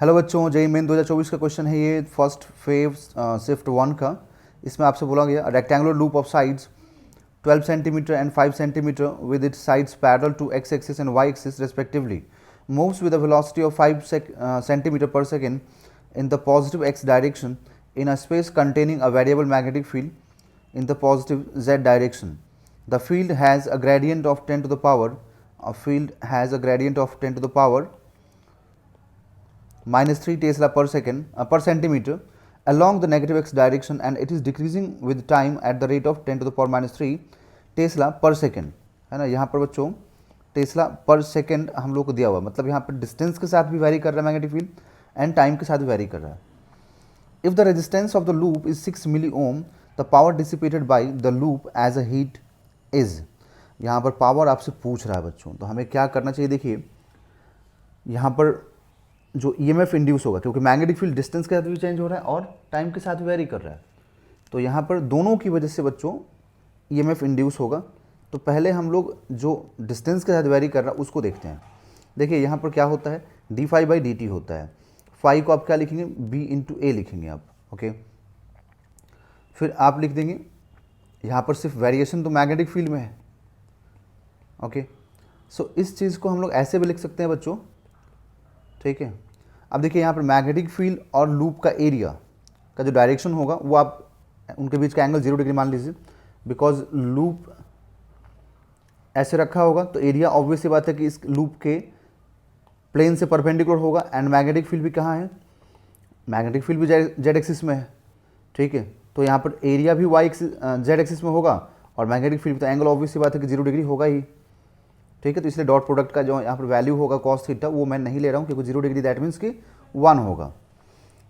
Hello बच्चों, JEE main 2024 का question है ये फर्स्ट फेव शिफ्ट 1 का। इसमें आपसे बोला गया rectangular loop of sides 12 centimetre and 5 centimetre with its sides parallel to x axis and y axis respectively moves with a velocity of 5 centimetre per second in the positive x direction in a space containing a variable magnetic field in the positive z direction. The field has a gradient of 10 to the power minus 3 Tesla per second per centimeter along the negative x direction, and it is decreasing with time at the rate of 10 to the power minus 3 Tesla per second. है ना, यहाँ पर बच्चों Tesla पर second हम लोग को दिया हुआ, मतलब यहाँ पर डिस्टेंस के साथ भी वेरी कर रहा है मैग्नेटिक फील्ड एंड टाइम के साथ भी वेरी कर रहा है. If the resistance of the loop is 6 milli ohm, the power dissipated by the loop as a heat is. यहाँ पर पावर आपसे पूछ रहा है बच्चों, तो हमें क्या करना चाहिए. देखिए यहाँ पर जो ईएमएफ इंड्यूस होगा, क्योंकि मैग्नेटिक फील्ड डिस्टेंस के साथ भी चेंज हो रहा है और टाइम के साथ भी वेरी कर रहा है, तो यहाँ पर दोनों की वजह से बच्चों ईएमएफ इंड्यूस होगा. तो पहले हम लोग जो डिस्टेंस के साथ वेरी कर रहा है उसको देखते हैं. देखिए यहाँ पर क्या होता है, d phi by d t होता है. फाई को आप क्या लिखेंगे, बी इंटू ए लिखेंगे आप. ओके, फिर आप लिख देंगे यहाँ पर सिर्फ वेरिएशन तो मैग्नेटिक फील्ड में है. ओके, सो इस चीज़ को हम लोग ऐसे भी लिख सकते हैं बच्चों. ठीक है, अब देखिए यहाँ पर मैग्नेटिक फील्ड और लूप का एरिया का जो डायरेक्शन होगा वो आप उनके बीच का एंगल 0 डिग्री मान लीजिए. बिकॉज लूप ऐसे रखा होगा तो एरिया ऑब्वियस सी बात है कि इस लूप के प्लेन से परपेंडिकुलर होगा. एंड मैग्नेटिक फील्ड भी कहाँ है, मैग्नेटिक फील्ड भी जेड एक्सिस में है. ठीक है, तो यहाँ पर एरिया भी वाई एक्सिस जेड एक्सिस में होगा और मैग्नेटिक फील्ड, तो एंगल ऑब्वियस सी बात है कि 0 डिग्री होगा ही. ठीक है, तो इसलिए डॉट प्रोडक्ट का जो यहाँ पर वैल्यू होगा कॉस थीटा वो मैं नहीं ले रहा हूँ, क्योंकि 0 डिग्री दैट मीन्स कि 1 होगा.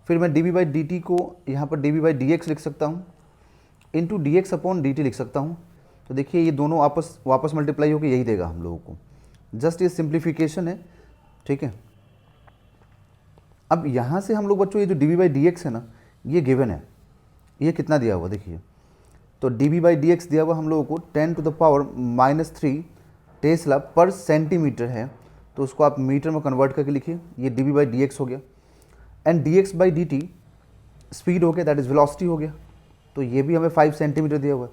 फिर मैं d B by d t को यहाँ पर d B by d x लिख सकता हूँ, into d x upon d t लिख सकता हूँ. तो देखिए ये दोनों वापस मल्टीप्लाई होकर यही देगा हम लोगों को. जस्ट ये सिंप्लीफिकेशन है. ठीक है, अब यहाँ से हम लोग बच्चों ये जो d B by d x है ना, ये गिवन है. ये कितना दिया हुआ देखिए, तो d B by d x दिया हुआ हम लोगों को 10 to the power minus 3 tesla per centimetre है. तो उसको आप मीटर में कन्वर्ट करके लिखिए, ये d B by d x हो गया. And d x by d t speed हो गया, दैट इज़ वेलोसिटी हो गया. तो ये भी हमें 5 सेंटीमीटर दिया हुआ है,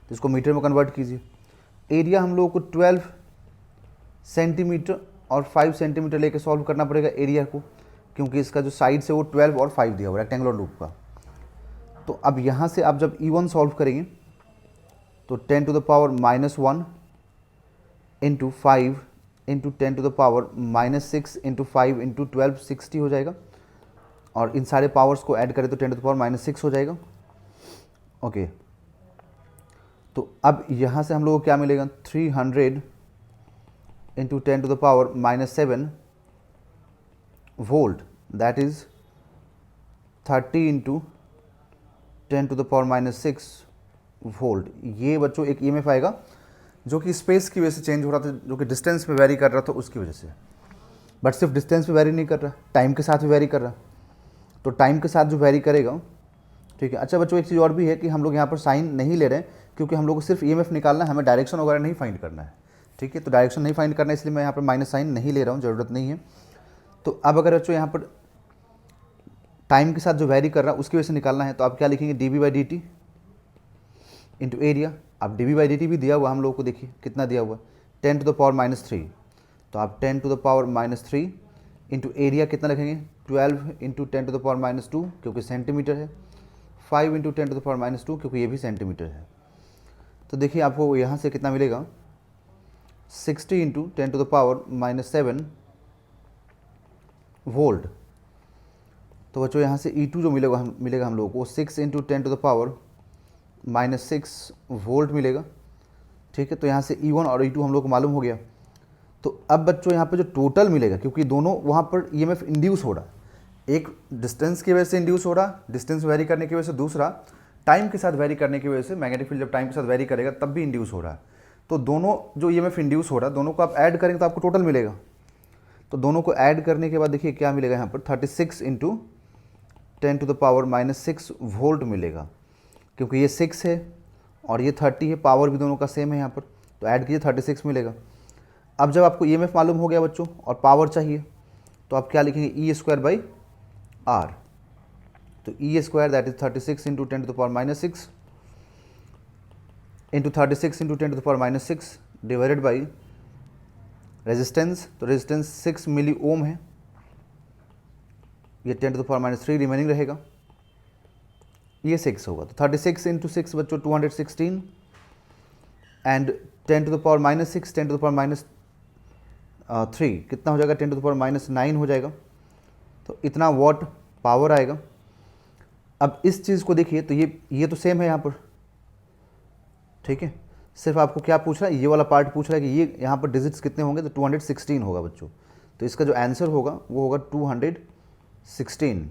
तो इसको मीटर में कन्वर्ट कीजिए. एरिया हम लोगों को 12 सेंटीमीटर और 5 सेंटीमीटर लेके सॉल्व करना पड़ेगा एरिया को, क्योंकि इसका जो साइड से वो 12 और 5 दिया हुआ है रेक्टेंगुलर लूप का. तो अब यहाँ से आप जब E1 सॉल्व करेंगे तो 10 to the power minus 1 into 5 into 10 to the power minus 6 into 5 into 12 60 हो जाएगा. और इन सारे पावर्स को ऐड करें तो 10 टू द पावर माइनस 6 हो जाएगा. ओके, तो अब यहाँ से हम लोगों को क्या मिलेगा, 300 into 10 to the power minus 7 volt, that is 30 into 10 to the power minus 6 volt. ये बच्चों एक ईएमएफ आएगा जो कि स्पेस की वजह से चेंज हो रहा था, जो कि डिस्टेंस में वेरी कर रहा था उसकी वजह से. बट सिर्फ डिस्टेंस पे वेरी नहीं कर रहा, टाइम के साथ भी वेरी कर रहा. तो टाइम के साथ जो वेरी करेगा. ठीक है, अच्छा बच्चों एक चीज़ और भी है कि हम लोग यहाँ पर साइन नहीं ले रहे हैं, क्योंकि हम लोग को सिर्फ ईएमएफ निकालना है, हमें डायरेक्शन वगैरह नहीं फाइंड करना है. ठीक है, तो डायरेक्शन नहीं फाइंड करना है, इसलिए मैं यहाँ पर माइनस साइन नहीं ले रहा हूँ, ज़रूरत नहीं है. तो अब अगर बच्चों यहाँ पर टाइम के साथ जो वेरी कर रहा है उसकी वजह से निकालना है, तो आप क्या लिखेंगे, d B by d t into area. अब d B by d t भी दिया हुआ हम लोगों को, देखिए कितना दिया हुआ, 10 टू द पावर माइनस 3. तो आप 10 to the power minus 3 into area कितना लिखेंगे, 12 into 10 to the power minus 2 क्योंकि सेंटीमीटर है, 5 into 10 to the power minus 2 क्योंकि ये भी सेंटीमीटर है. तो देखिए आपको यहाँ से कितना मिलेगा, 60 into 10 to the power minus 7 volt. तो बच्चों यहाँ से E2 जो मिलेगा हम लोगों को 6 into 10 to the power minus 6 volt मिलेगा. ठीक है, तो यहाँ से E1 और E2 हम लोग को मालूम हो गया. तो अब बच्चों यहाँ पे जो टोटल मिलेगा, क्योंकि दोनों वहाँ पर ईएमएफ इंड्यूस हो रहा, एक डिस्टेंस की वजह से इंड्यूस हो रहा, डिस्टेंस वेरी करने की वजह से, दूसरा टाइम के साथ वेरी करने की वजह से. मैग्नेटिक फील्ड जब टाइम के साथ वेरी करेगा तब भी इंड्यूस हो रहा है. तो दोनों जो ईएमएफ इंड्यूस हो रहा है दोनों को आप ऐड करेंगे तो आपको टोटल मिलेगा. तो दोनों को ऐड करने के बाद देखिए क्या मिलेगा, यहाँ पर 36 into 10 to the power minus 6 volt मिलेगा, क्योंकि ये 6 है और ये 30 है, पावर भी दोनों का सेम है यहाँ पर, तो ऐड कीजिए 36 मिलेगा. अब जब आपको ईएमएफ मालूम हो गया बच्चों और पावर चाहिए, तो आप क्या लिखेंगे, ई स्क्वायर बाई आर। तो E square that is 36 into 10 to the power -6 into 36 into 10 to the power -6 divided by resistance. तो रेजिस्टेंस 6 मिली ओम है, ये 10 टू द पावर -3 रिमेनिंग रहेगा, ये 6 होगा। तो 36 इंटू 6 बच्चों 216 and 10 to the power -6 10 to the power -3 कितना हो जाएगा, 10 टू द पावर -9 हो जाएगा। तो इतना वॉट पावर आएगा। अब इस चीज़ को देखिए, तो ये तो सेम है यहाँ पर, ठीक है। सिर्फ आपको क्या पूछ रहा है, ये वाला पार्ट पूछ रहा है कि ये यहाँ पर डिजिट्स कितने होंगे, तो 216 होगा बच्चों। तो इसका जो आंसर होगा वो होगा 216।